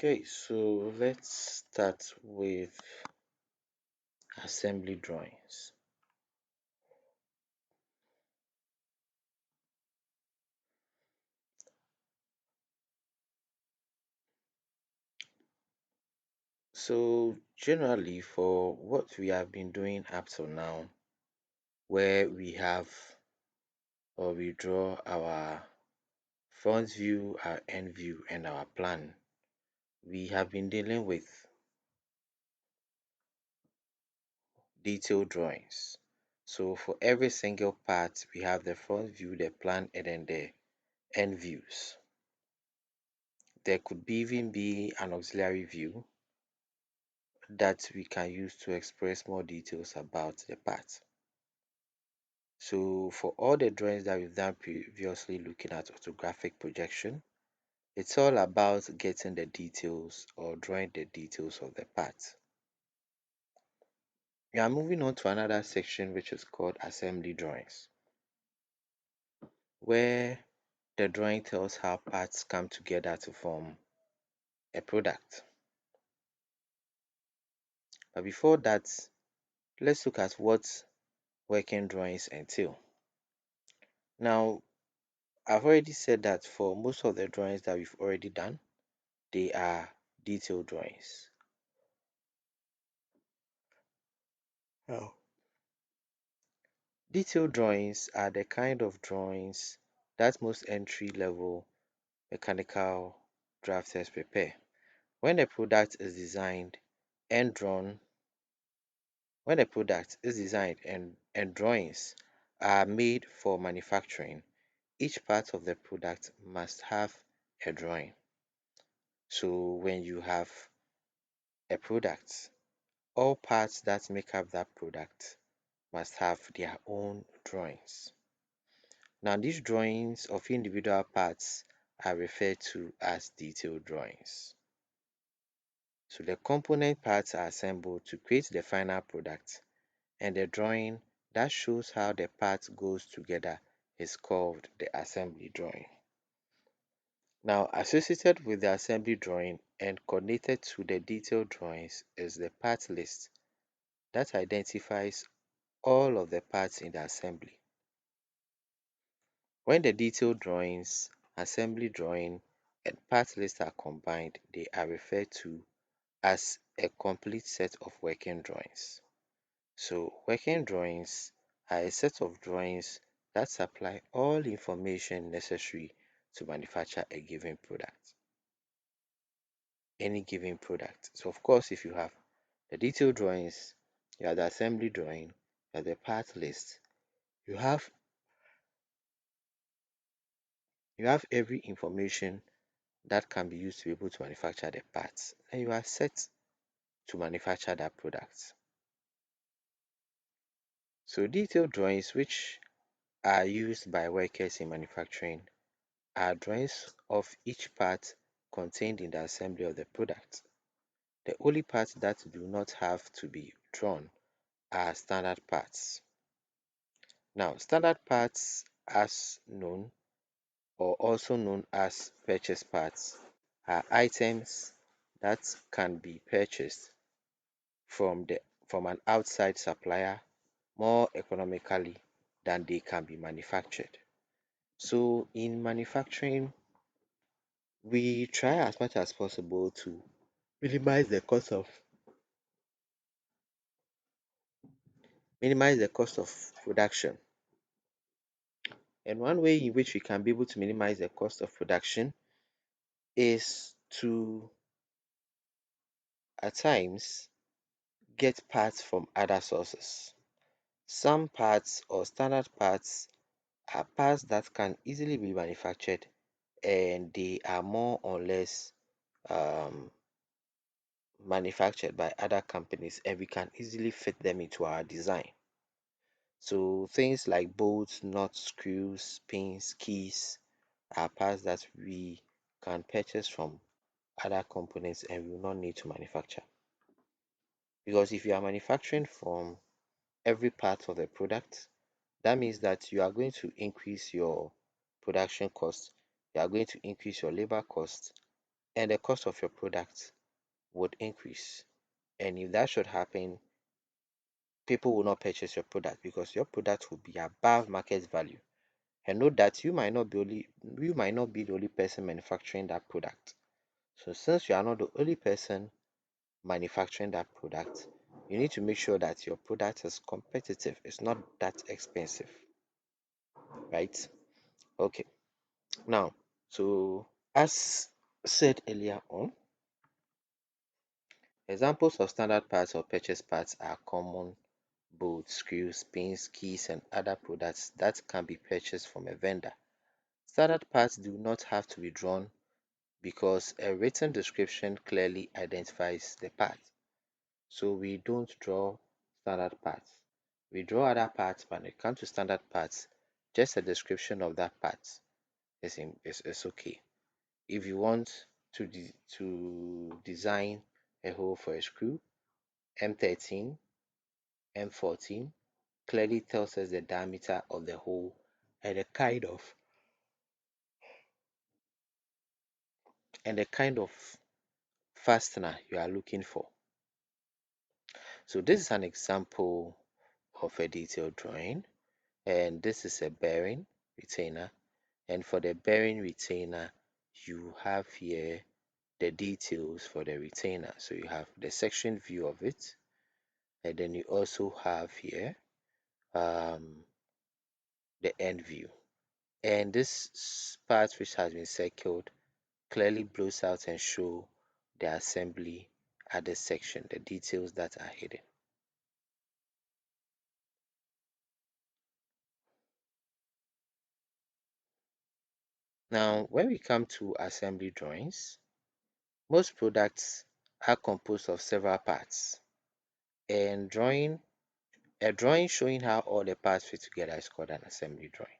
Okay, so let's start with assembly drawings. So, generally, for what we have been doing up to now, where we have or we draw our front view, our end view, and our plan, we have been dealing with detailed drawings. So, for every single part, we have the front view, the plan, and then the end views. There could even be an auxiliary view that we can use to express more details about the part. So for all the drawings that we've done previously looking at orthographic projection, it's all about getting the details or drawing the details of the part. We are moving on to another section which is called assembly drawings, where the drawing tells how parts come together to form a product. But before that, let's look at what working drawings entail. Now, I've already said that for most of the drawings that we've already done, they are detailed drawings. Oh. Detailed drawings are the kind of drawings that most entry level mechanical drafters prepare. When a product is designed and drawn, when a product is designed and drawings are made for manufacturing, each part of the product must have a drawing. So when you have a product, all parts that make up that product must have their own drawings. Now, these drawings of individual parts are referred to as detailed drawings. So, the component parts are assembled to create the final product, and the drawing that shows how the part goes together is called the assembly drawing. Now, associated with the assembly drawing and connected to the detailed drawings is the part list that identifies all of the parts in the assembly. When the detailed drawings, assembly drawing, and part list are combined, they are referred to as a complete set of working drawings. So, working drawings are a set of drawings that supply all information necessary to manufacture a given product, any given product. So, of course, if you have the detailed drawings, you have the assembly drawing, you have the part list, you have you have every information that can be used to be able to manufacture the parts, and you are set to manufacture that product. So detailed drawings which are used by workers in manufacturing are drawings of each part contained in the assembly of the product. The only parts that do not have to be drawn are standard parts. Now, standard parts, as known or also known as purchase parts, are items that can be purchased from the from an outside supplier more economically than they can be manufactured. So in manufacturing, we try as much as possible to minimize the cost of minimize the cost of production. And one way in which we can be able to minimize the cost of production is to at times get parts from other sources. Some parts or standard parts are parts that can easily be manufactured, and they are more or less um, manufactured by other companies, and we can easily fit them into our design. So things like bolts, nuts, screws, pins, keys are parts that we can purchase from other components and we will not need to manufacture. Because if you are manufacturing from every part of the product, that means that you are going to increase your production cost, you are going to increase your labor cost, and the cost of your product would increase. And if that should happen, people will not purchase your product because your product will be above market value. And note that you might not be the only person manufacturing that product. So since you are not the only person manufacturing that product, you need to make sure that your product is competitive. It's not that expensive, right? Okay. Now, so as said earlier on, examples of standard parts or purchase parts are common bolts, screws, pins, keys, and other products that can be purchased from a vendor. Standard parts do not have to be drawn because a written description clearly identifies the part. So we don't draw standard parts. We draw other parts, but when it comes to standard parts, just a description of that part is okay. If you want to design a hole for a screw, M13, M14 clearly tells us the diameter of the hole and the kind of fastener you are looking for. So this is an example of a detailed drawing, and this is a bearing retainer, and for the bearing retainer you have here the details for the retainer. So you have the section view of it, and then you also have here um, the end view, and this part which has been circled clearly blows out and show the assembly at this section, the details that are hidden. Now when we come to assembly drawings, most products are composed of several parts, and a drawing showing how all the parts fit together is called an assembly drawing.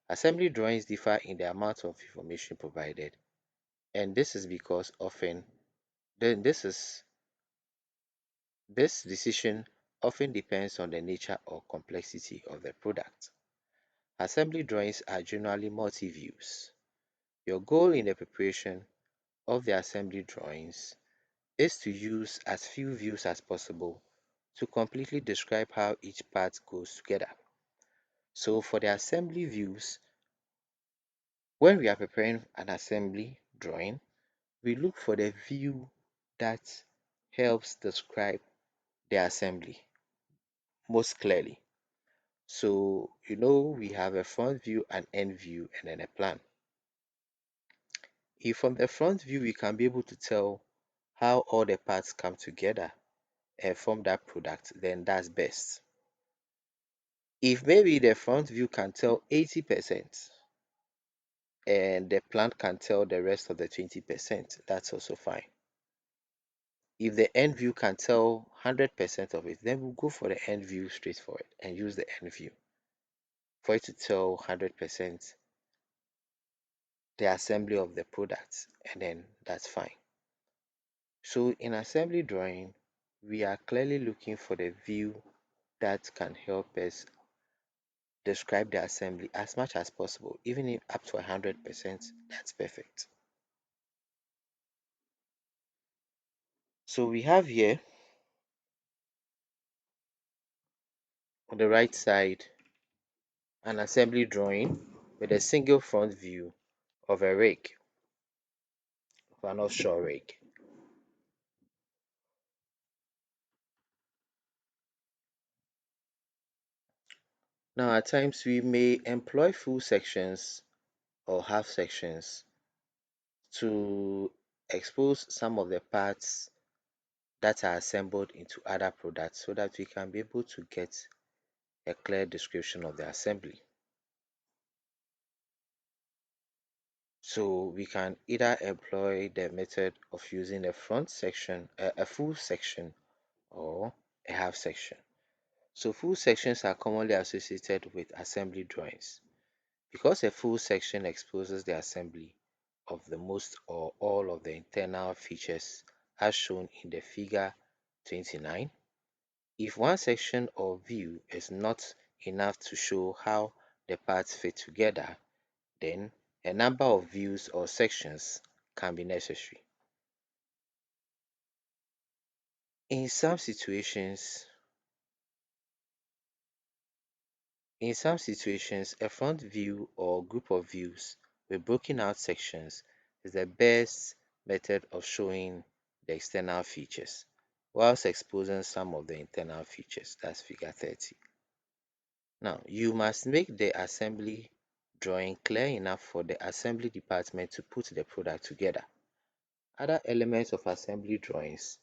Assembly drawings differ in the amount of information provided, and this is because often then this decision often depends on the nature or complexity of the product. Assembly drawings are generally multi-views. Your goal in the preparation of the assembly drawings is to use as few views as possible to completely describe how each part goes together. So for the assembly views, when we are preparing an assembly drawing, we look for the view that helps describe the assembly most clearly. So we have a front view, an end view, and then a plan. If from the front view we can be able to tell how all the parts come together and form that product, then that's best. If maybe the front view can tell 80% and the plant can tell the rest of the 20%, that's also fine. If the end view can tell 100% of it, then we'll go for the end view straightforward and use the end view for it to tell 100% the assembly of the product, and then that's fine. So in assembly drawing, we are clearly looking for the view that can help us describe the assembly as much as possible, even if up to 100%, that's perfect. So we have here on the right side an assembly drawing with a single front view of a rake, of an offshore rake. Now at times we may employ full sections or half sections to expose some of the parts that are assembled into other products so that we can be able to get a clear description of the assembly. So we can either employ the method of using a front section, a full section, or a half section. So full sections are commonly associated with assembly drawings because a full section exposes the assembly of the most or all of the internal features as shown in the figure 29. If one section or view is not enough to show how the parts fit together, then a number of views or sections can be necessary. In some situations, a front view or group of views with broken out sections is the best method of showing the external features whilst exposing some of the internal features. That's figure 30. Now, you must make the assembly drawing clear enough for the assembly department to put the product together. Other elements of assembly drawings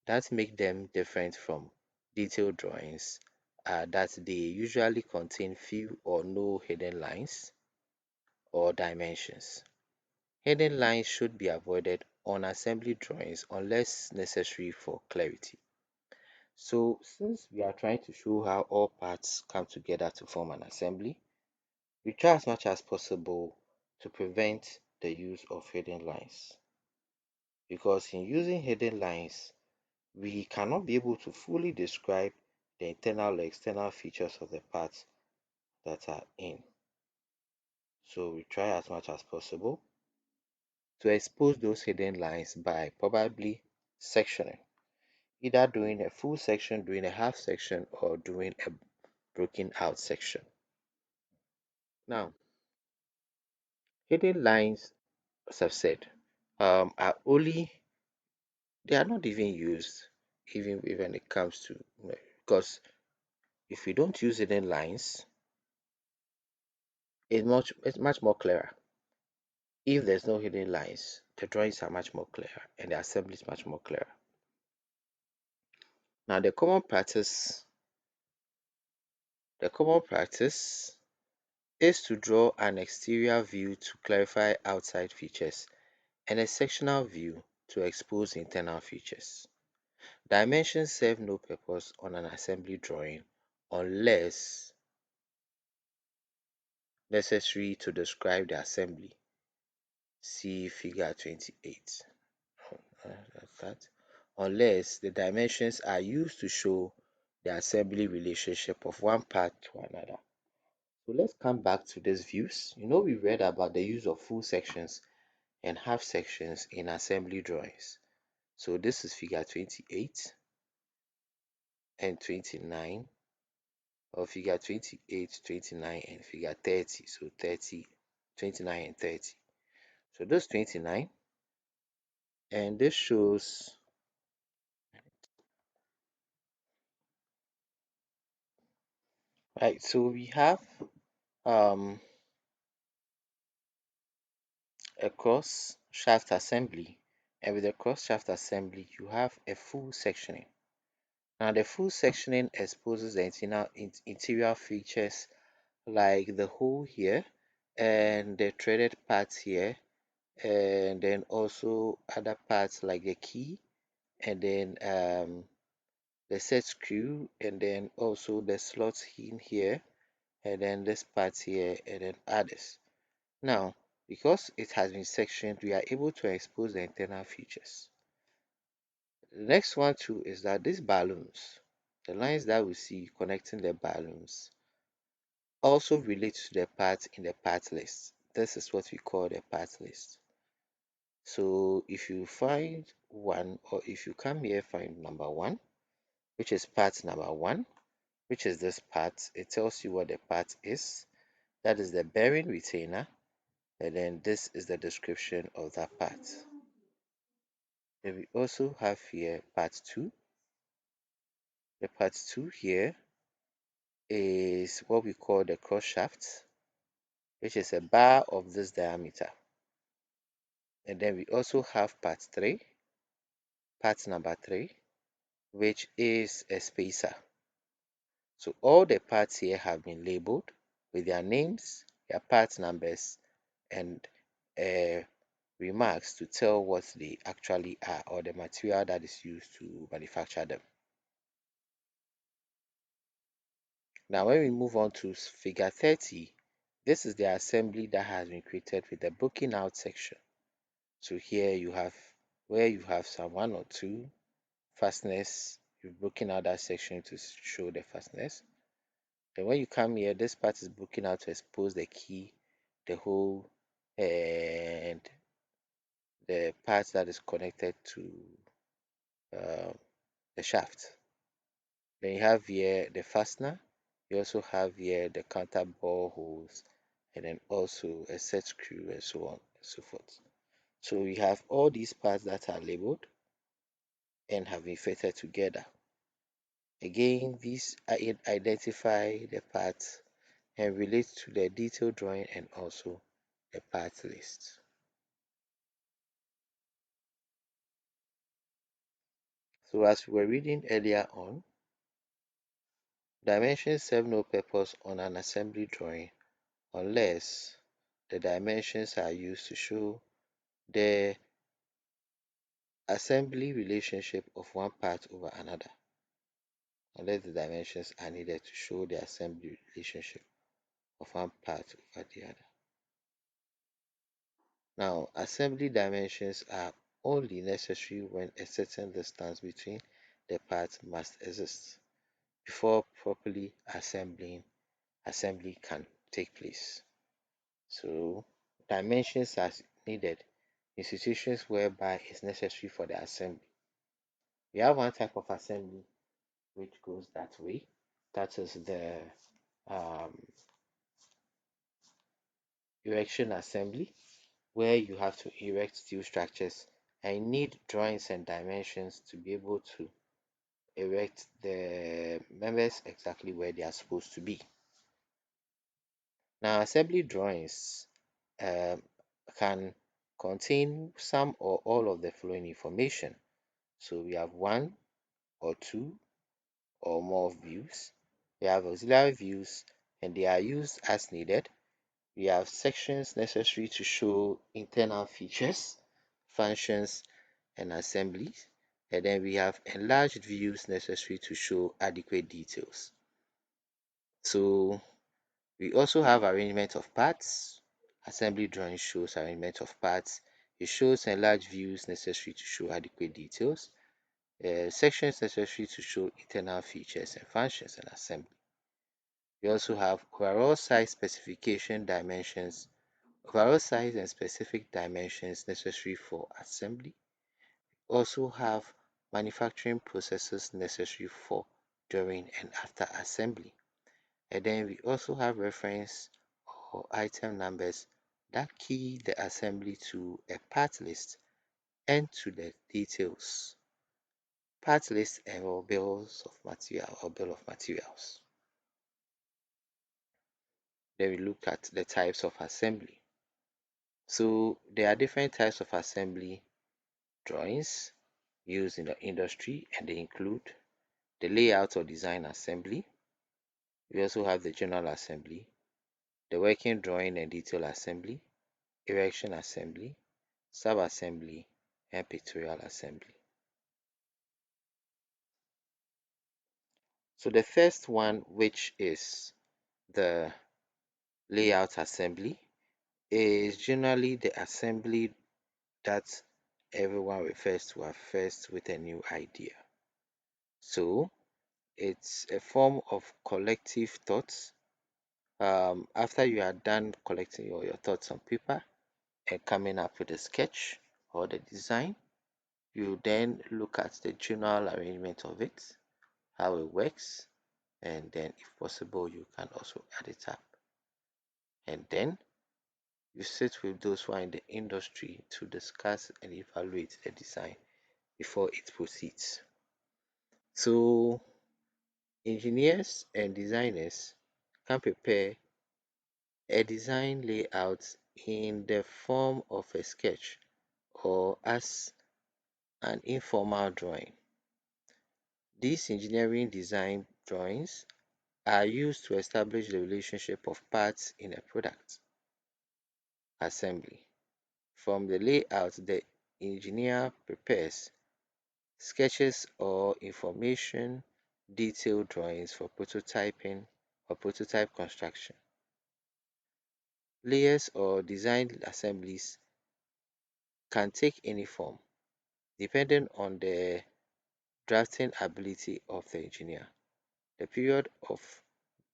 that make them different from detailed drawings are that they usually contain few or no hidden lines or dimensions. Hidden lines should be avoided on assembly drawings unless necessary for clarity. So, since we are trying to show how all parts come together to form an assembly, we try as much as possible to prevent the use of hidden lines. Because in using hidden lines, we cannot be able to fully describe the internal or external features of the parts that are in. So we try as much as possible to expose those hidden lines by probably sectioning, either doing a full section, doing a half section, or doing a broken out section. Now, hidden lines, as I've said, are only, they are not even used even when it comes to, because if we don't use hidden lines, it's much more clearer. If there's no hidden lines, the drawings are much more clear and the assembly is much more clear. Now the common practice is to draw an exterior view to clarify outside features and a sectional view to expose internal features. Dimensions serve no purpose on an assembly drawing unless necessary to describe the assembly. See figure 28. That's that. Unless the dimensions are used to show the assembly relationship of one part to another. So let's come back to these views. We read about the use of full sections and half sections in assembly drawings. So this is figure 28 and 29, or figure 28, 29, and figure 30. So 30, 29, and 30. So this 29, and this shows, right, so we have um a cross shaft assembly, and with a cross shaft assembly you have a full sectioning. Now the full sectioning exposes the interior features like the hole here and the threaded parts here, and then also other parts like the key, and then the set screw, and then also the slots in here, and then this part here, and then others. Now, because it has been sectioned, we are able to expose the internal features. The next one too is that these balloons, the lines that we see connecting the balloons, also relate to the parts in the part list. This is what we call the part list. So if you find one, or if you come here, find number one, which is part number one, which is this part, it tells you what the part is. That is the bearing retainer, and then this is the description of that part. Then we also have here part 2. The part 2 here is what we call the cross shaft, which is a bar of this diameter. And then we also have part number 3, which is a spacer. So all the parts here have been labeled with their names, their part numbers, and uh, remarks to tell what they actually are, or the material that is used to manufacture them. Now when we move on to figure 30, this is the assembly that has been created with the broken out section. So here you have where you have some one or two fasteners, you've broken out that section to show the fasteners. Then when you come here, this part is broken out to expose the key, the hole, and the part that is connected to uh, the shaft. Then you have here the fastener. You also have here the counter bore holes, and then also a set screw and so on and so forth. So we have all these parts that are labeled and have been fitted together. Again, these identify the parts and relate to the detailed drawing and also the parts list. So as we were reading earlier on, dimensions serve no purpose on an assembly drawing unless the dimensions are used to show the assembly relationship of one part over another, unless the dimensions are needed to show the assembly relationship of one part over the other. Now, assembly dimensions are only necessary when a certain distance between the parts must exist before properly assembly can take place. So, dimensions are needed in situations whereby it's necessary for the assembly. We have one type of assembly which goes that way. That is the um, erection assembly, where you have to erect steel structures and you need drawings and dimensions to be able to erect the members exactly where they are supposed to be. Now, assembly drawings um, can contain some or all of the following information. So we have one or two or more views. We have auxiliary views and they are used as needed. We have sections necessary to show internal features, functions, and assemblies. And then we have enlarged views necessary to show adequate details. So we also have arrangement of parts. Assembly drawing shows arrangement of parts. It shows enlarged views necessary to show adequate details. Sections necessary to show internal features and functions and assembly. We also have overall size specification dimensions, overall size and specific dimensions necessary for assembly. We also have manufacturing processes necessary for during and after assembly. And then we also have reference or item numbers that key the assembly to a part list and to the details. Part list or bills of material or bill of materials. Then we look at the types of assembly. So there are different types of assembly drawings used in the industry, and they include the layout or design assembly. We also have the general assembly, the working drawing and detail assembly, erection assembly, sub-assembly, and pictorial assembly. So the first one, which is the layout assembly, is generally the assembly that everyone refers to at first with a new idea. So it's a form of collective thoughts. After you are done collecting your thoughts on paper and coming up with a sketch or the design, you then look at the general arrangement of it, how it works, and then if possible, you can also add it up. And then you sit with those who are in the industry to discuss and evaluate the design before it proceeds. So engineers and designers can prepare a design layout in the form of a sketch or as an informal drawing. These engineering design drawings are used to establish the relationship of parts in a product assembly. From the layout, the engineer prepares sketches or information detailed drawings for prototyping or prototype construction. Layers or design assemblies can take any form depending on the drafting ability of the engineer, the period of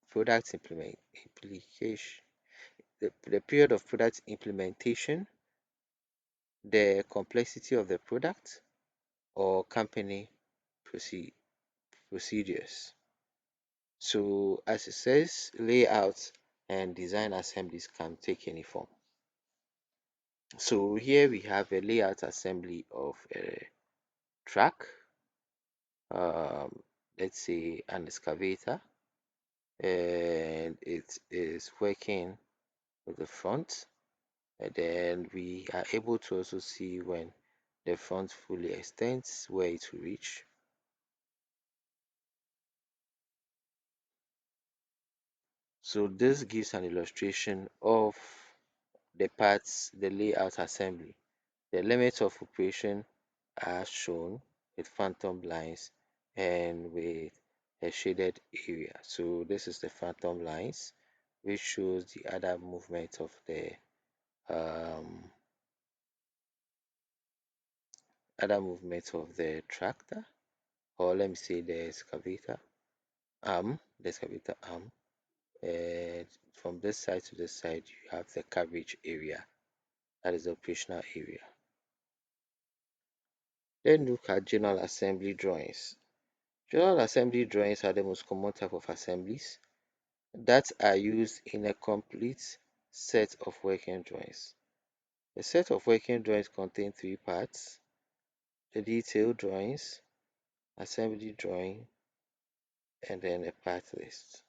product implication, the period of product implementation, the complexity of the product or company proceed procedures. So as it says, layouts and design assemblies can take any form. So here we have a layout assembly of a truck, um, let's say an excavator, and it is working with the front. And then we are able to also see when the front fully extends, where it will reach. So this gives an illustration of the parts, the layout assembly. The limits of operation are shown with phantom lines and with a shaded area. So this is the phantom lines, which shows the um, other movement of the tractor, or let me say the excavator arm. And from this side to this side, you have the coverage area, that is the operational area. Then look at general assembly drawings. General assembly drawings are the most common type of assemblies that are used in a complete set of working drawings. A set of working drawings contain three parts: the detailed drawings, assembly drawing, and then a part list.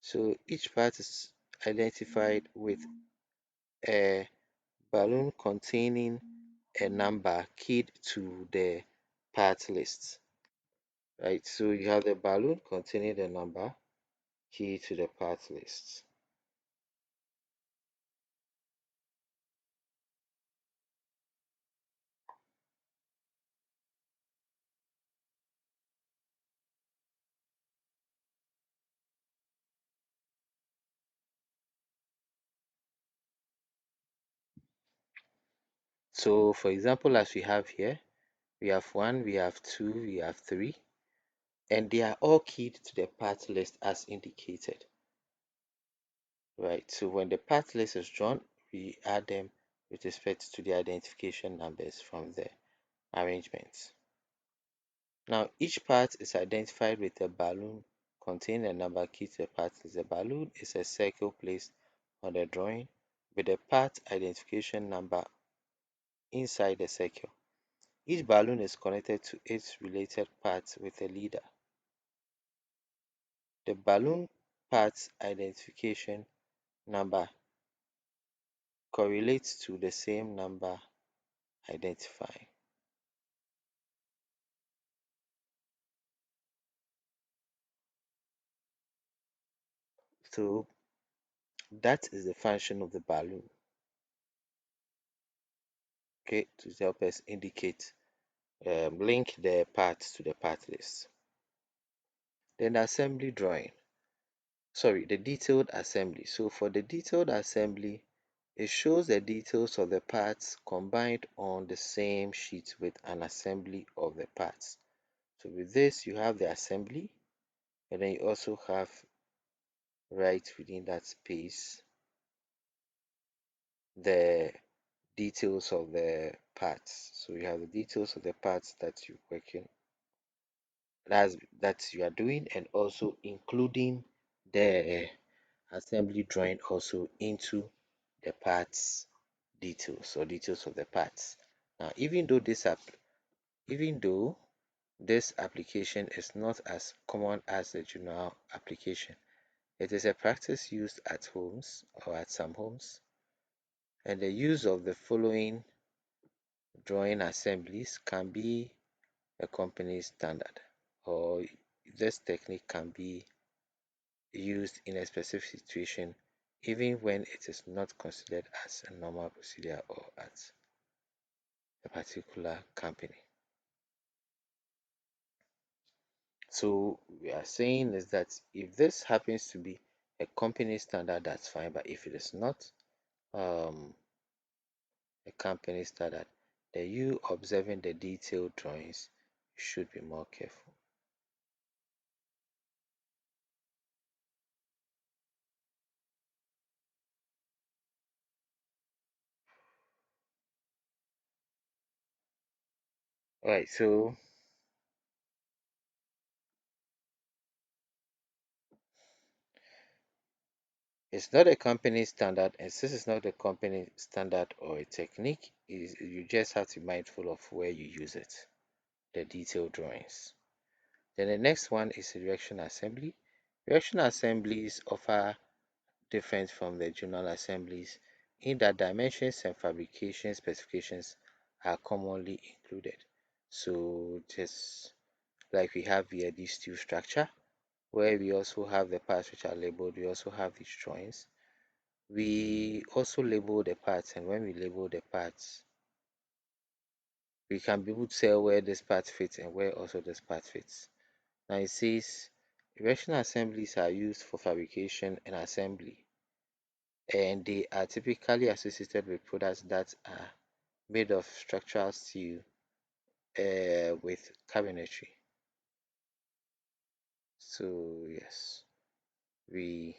So each part is identified with a balloon containing a number keyed to the part list. Right, so you have the balloon containing the number keyed to the part list. So for example, as we have here, we have 1, we have 2, we have 3, and they are all keyed to the part list as indicated. Right, so when the part list is drawn, we add them with respect to the identification numbers from the arrangements. Now each part is identified with a balloon containing a number key to the part list. The balloon is a circle placed on the drawing with the part identification number inside the circle. Each balloon is connected to its related parts with a leader. The balloon parts identification number correlates to the same number identifying. So that is the function of the balloon, okay, to help us indicate, link the parts to the part list. Then the assembly drawing, sorry, the detailed assembly. So for the detailed assembly, it shows the details of the parts combined on the same sheet with an assembly of the parts. So with this, you have the assembly, and then you also have right within that space the details of the parts. So you have the details of the parts that you're working, that you are doing, and also including the assembly drawing also into the parts details, or details of the parts. Now even though this application is not as common as the general application, it is a practice used at homes, or at some homes, and the use of the following drawing assemblies can be a company standard, or this technique can be used in a specific situation even when it is not considered as a normal procedure or at a particular company. So we are saying is that if this happens to be a company standard, that's fine, but if it is not um, a company standard, then you observing the detailed drawings, you should be more careful. All right, so it's not a company standard, and since it's not a company standard or a technique, is you just have to be mindful of where you use it, the detailed drawings. Then the next one is erection assembly. Erection assemblies offer different from the general assemblies in that dimensions and fabrication specifications are commonly included. So just like we have here this steel structure, where we also have the parts which are labeled, we also have these drawings. We also label the parts, and when we label the parts, we can be able to tell where this part fits and where also this part fits. Now it says erection assemblies are used for fabrication and assembly, and they are typically associated with products that are made of structural steel with cabinetry. So yes, we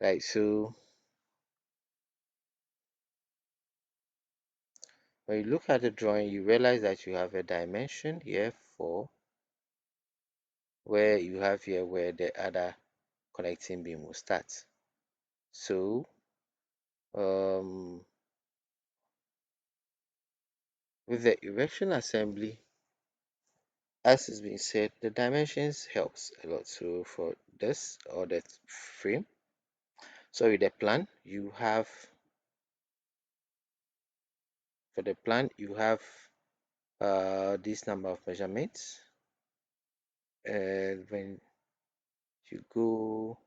right. So when you look at the drawing, you realize that you have a dimension here for where you have here where the other connecting beam will start. So um, with the erection assembly, as has been said, the dimensions helps a lot. So for this or that frame, so with the plan, you have for the plan you have this number of measurements, and when you go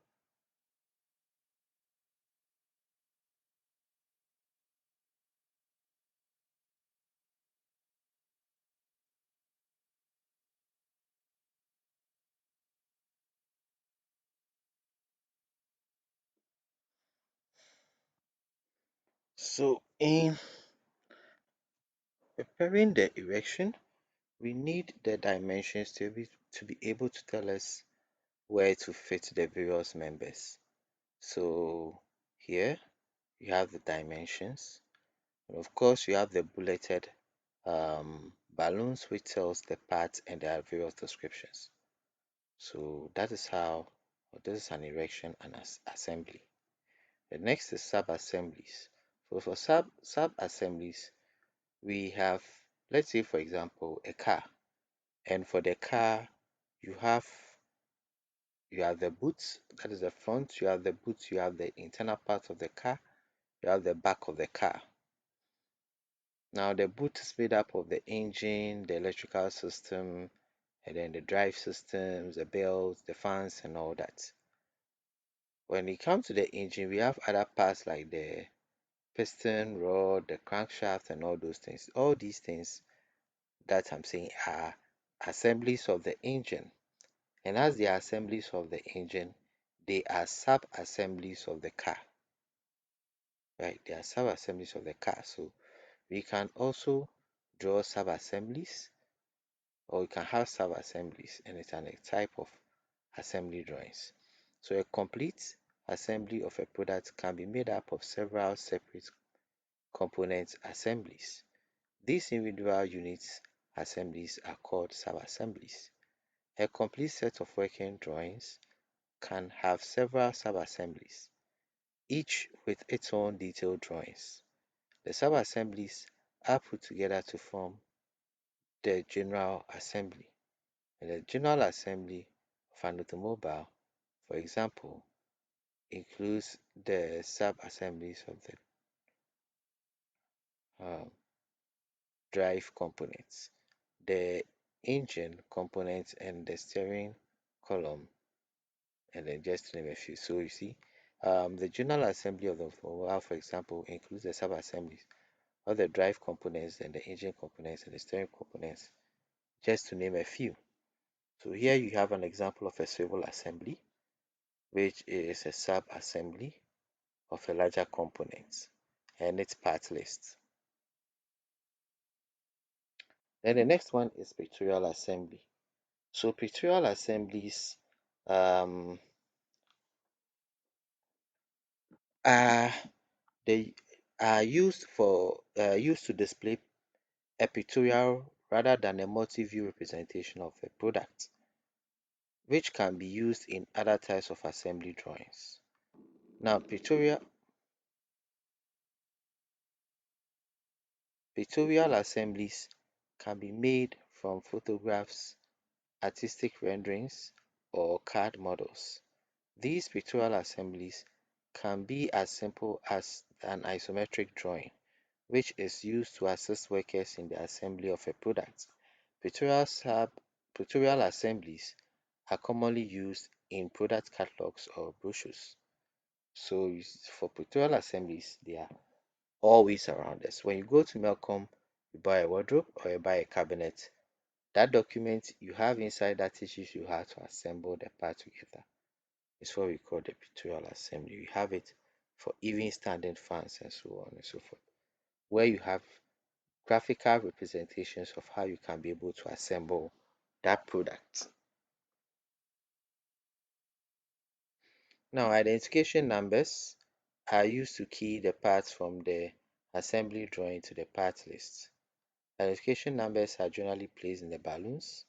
so in preparing the erection, we need the dimensions to be able to tell us where to fit the various members. So here you have the dimensions, and of course you have the bulleted balloons which tells the parts and their various descriptions. So that is how, or this is an erection and assembly. The next is sub assemblies. So for sub assemblies, we have, let's say for example, a car, and for the car you have the boots, that is the front, you have the boots, you have the internal part of the car, you have the back of the car. Now the boot is made up of the engine, the electrical system, and then the drive systems, the belts, the fans, and all that. When it comes to the engine, we have other parts like the piston rod, the crankshaft, and all those things. All these things that I'm saying are assemblies of the engine. And as they are assemblies of the engine, they are sub assemblies of the car. Right? They are sub assemblies of the car. So we can also draw sub assemblies, or we can have sub assemblies, and it's a type of assembly drawings. So a complete assembly of a product can be made up of several separate component assemblies. These individual units assemblies are called sub-assemblies. A complete set of working drawings can have several sub-assemblies, each with its own detailed drawings. The sub-assemblies are put together to form the general assembly. And the general assembly of an automobile, for example, includes the sub-assemblies of the um, drive components, the engine components, and the steering column, and then just to name a few. So you see, the general assembly of the automobile, for example, includes the sub-assemblies of the drive components and the engine components and the steering components, just to name a few. So here you have an example of a swivel assembly, which is a sub-assembly of a larger component and its part list. Then the next one is pictorial assembly. So pictorial assemblies um, are they are used to display a pictorial rather than a multi-view representation of a product, which can be used in other types of assembly drawings. Now, pictorial assemblies can be made from photographs, artistic renderings, or CAD models. These pictorial assemblies can be as simple as an isometric drawing, which is used to assist workers in the assembly of a product. Pictorial, sub, pictorial assemblies are commonly used in product catalogs or brochures. So for pictorial assemblies, they are always around us. When you go to Melcom, you buy a wardrobe or you buy a cabinet, that document you have inside that teaches you how to assemble the part together. It's what we call the pictorial assembly. You have it for even standing fans and so on and so forth, where you have graphical representations of how you can be able to assemble that product. Now, identification numbers are used to key the parts from the assembly drawing to the part list. Identification numbers are generally placed in the balloons,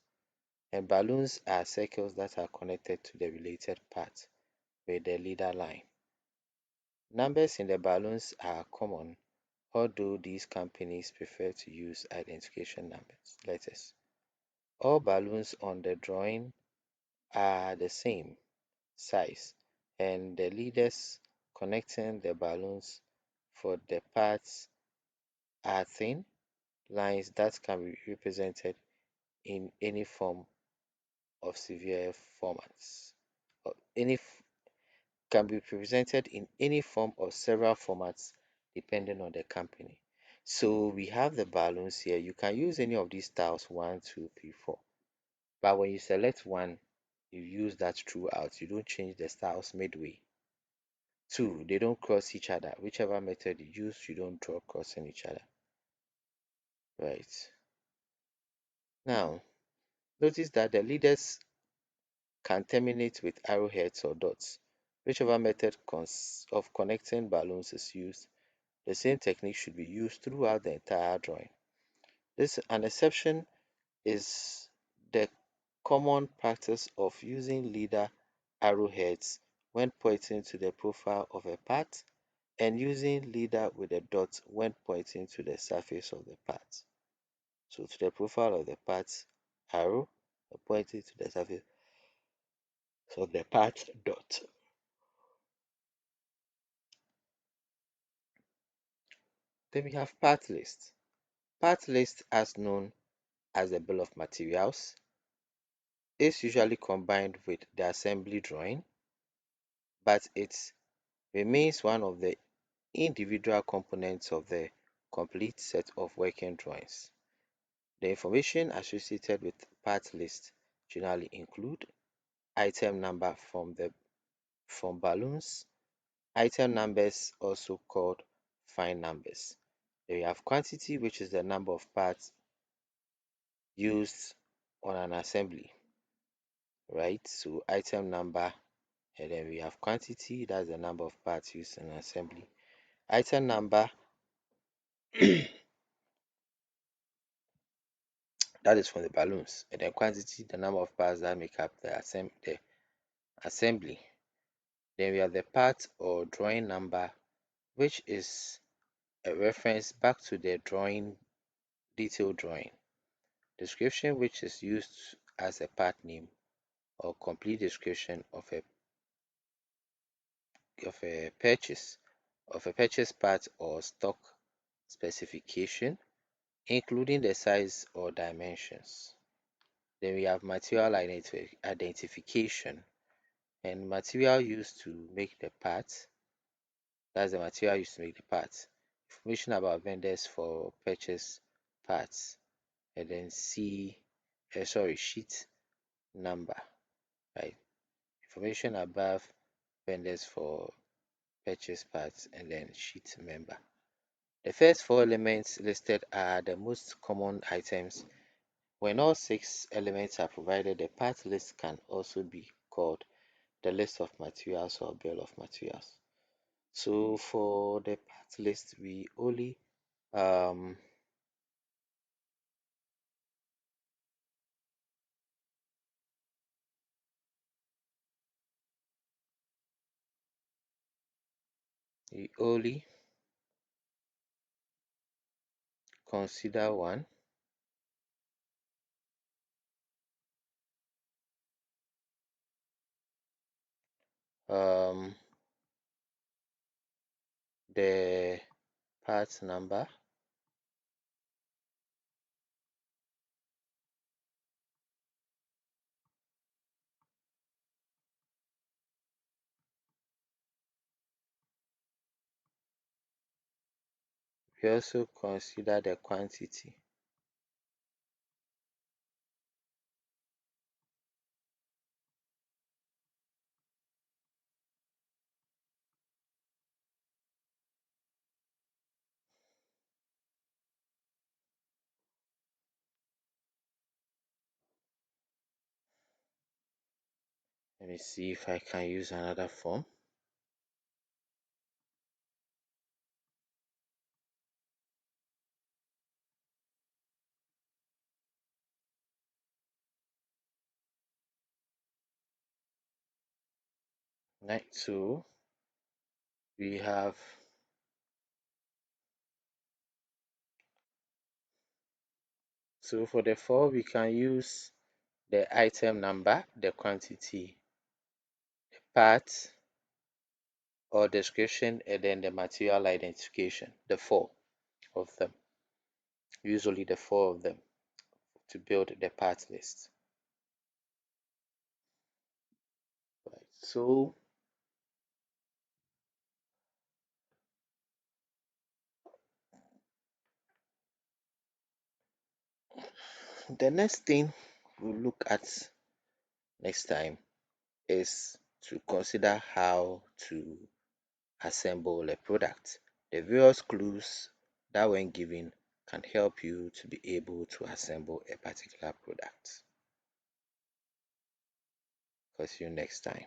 and balloons are circles that are connected to the related part with the leader line. Numbers in the balloons are common, although these companies prefer to use identification numbers letters. All balloons on the drawing are the same size, and the leaders connecting the balloons for the parts are thin lines that can be represented in any form of severe formats. Or can be represented in any form or several formats depending on the company. So we have the balloons here. You can use any of these styles 1, 2, 3, 4. But when you select one, you use that throughout. You don't change the styles midway. Two, they don't cross each other. Whichever method you use, you don't draw crossing each other. Right. Now, notice that the leaders can terminate with arrowheads or dots. Whichever method of connecting balloons is used, the same technique should be used throughout the entire drawing. This an exception is the common practice of using leader arrowheads when pointing to the profile of a part and using leader with a dot when pointing to the surface of the part. So to the profile of the part arrow, pointing to the surface of the part dot. Then we have part list. Part list, as known as the bill of materials, is usually combined with the assembly drawing, but it remains one of the individual components of the complete set of working drawings. The information associated with part list generally include item number from balloons, item numbers also called fine numbers. Then we have quantity, which is the number of parts used on an assembly, right? So item number, and then we have quantity, that's the number of parts used in an assembly. Item number, that is from the balloons, and then quantity, the number of parts that make up the assembly. Then we have the part or drawing number, which is a reference back to the drawing detailed drawing. Description, which is used as a part name or complete description of a purchase part or stock specification, including the size or dimensions. Then we have material identification, and material used to make the part. That's the material used to make the part. Information about vendors for purchase parts, and then sheet number, right? Information above vendors for purchase parts, and then sheet member. The first four elements listed are the most common items. When all six elements are provided, the part list can also be called the list of materials or bill of materials. So for the part list, um we only consider one, um the part number, we also consider the quantity. Let me see if I can use another form. Right, so we have so for the four we can use the item number, the quantity, the part or description, and then the material identification, the four of them, usually the four of them, to build the part list. Right, so the next thing we'll look at next time is to consider how to assemble a product. The various clues that when given can help you to be able to assemble a particular product. See you next time.